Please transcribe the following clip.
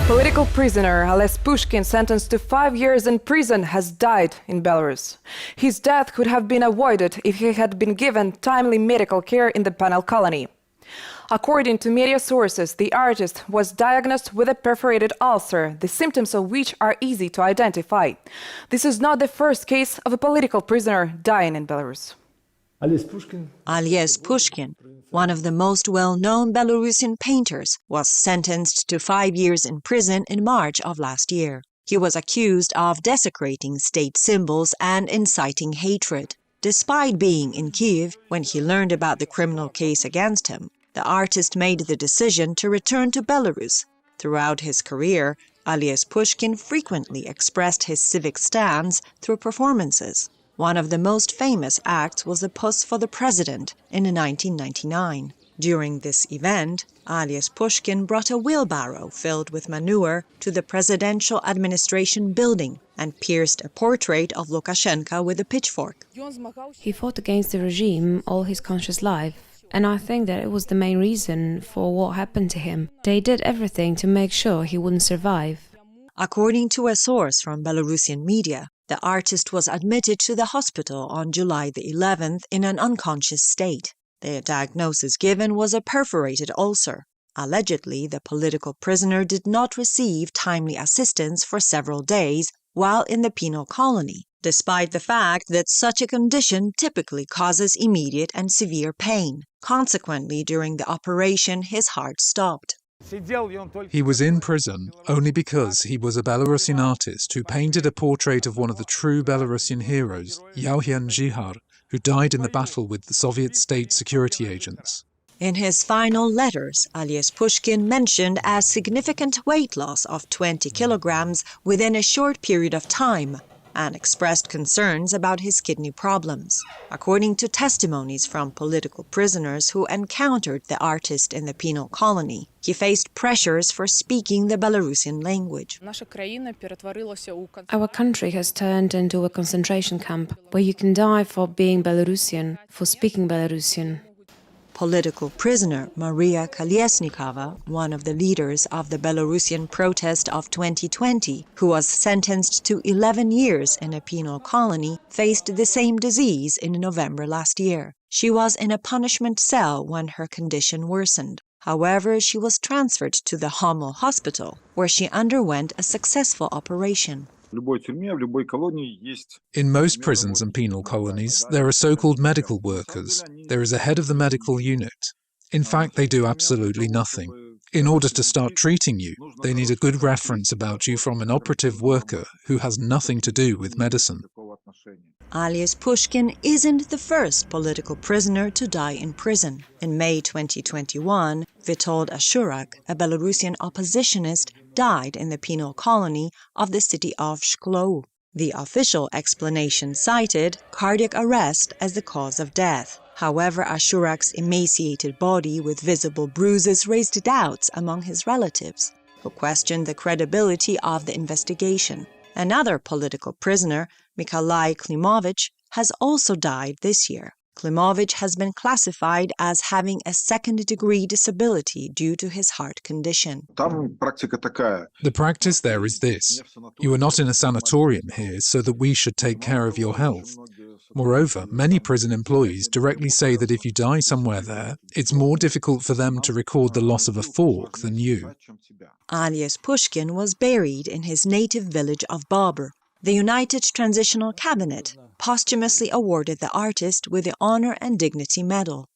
Political prisoner Ales Pushkin, sentenced to 5 years in prison, has died in Belarus. His death could have been avoided if he had been given timely medical care in the penal colony. According to media sources, the artist was diagnosed with a perforated ulcer, the symptoms of which are easy to identify. This is not the first case of a political prisoner dying in Belarus. Ales Pushkin, one of the most well-known Belarusian painters, was sentenced to 5 years in prison in March of last year. He was accused of desecrating state symbols and inciting hatred. Despite being in Kiev when he learned about the criminal case against him, the artist made the decision to return to Belarus. Throughout his career, Ales Pushkin frequently expressed his civic stance through performances. One of the most famous acts was the Pose for the President in 1999. During this event, Ales Pushkin brought a wheelbarrow filled with manure to the presidential administration building and pierced a portrait of Lukashenko with a pitchfork. He fought against the regime all his conscious life, and I think that it was the main reason for what happened to him. They did everything to make sure he wouldn't survive. According to a source from Belarusian media, the artist was admitted to the hospital on July the 11th in an unconscious state. The diagnosis given was a perforated ulcer. Allegedly, the political prisoner did not receive timely assistance for several days while in the penal colony, despite the fact that such a condition typically causes immediate and severe pain. Consequently, during the operation, his heart stopped. He was in prison only because he was a Belarusian artist who painted a portrait of one of the true Belarusian heroes, Yauhen Zhihar, who died in the battle with the Soviet state security agents. In his final letters, Ales Pushkin mentioned a significant weight loss of 20 kilograms within a short period of time and expressed concerns about his kidney problems. According to testimonies from political prisoners who encountered the artist in the penal colony, he faced pressures for speaking the Belarusian language. Our country has turned into a concentration camp where you can die for being Belarusian, for speaking Belarusian. Political prisoner Maria Kolesnikova, one of the leaders of the Belarusian protest of 2020, who was sentenced to 11 years in a penal colony, faced the same disease in November last year. She was in a punishment cell when her condition worsened. However, she was transferred to the Homel hospital, where she underwent a successful operation. In most prisons and penal colonies, there are so-called medical workers. There is a head of the medical unit. In fact, they do absolutely nothing. In order to start treating you, they need a good reference about you from an operative worker who has nothing to do with medicine. Ales Pushkin isn't the first political prisoner to die in prison. In May 2021, Witold Ashurak, a Belarusian oppositionist, died in the penal colony of the city of Shklou. The official explanation cited cardiac arrest as the cause of death. However, Ashurak's emaciated body with visible bruises raised doubts among his relatives, who questioned the credibility of the investigation. Another political prisoner, Mykolai Klimovich, has also died this year. Klimovich has been classified as having a second-degree disability due to his heart condition. The practice there is this. You are not in a sanatorium here so that we should take care of your health. Moreover, many prison employees directly say that if you die somewhere there, it's more difficult for them to record the loss of a fork than you. Ales Pushkin was buried in his native village of Babur. The United Transitional Cabinet posthumously awarded the artist with the Honor and Dignity Medal.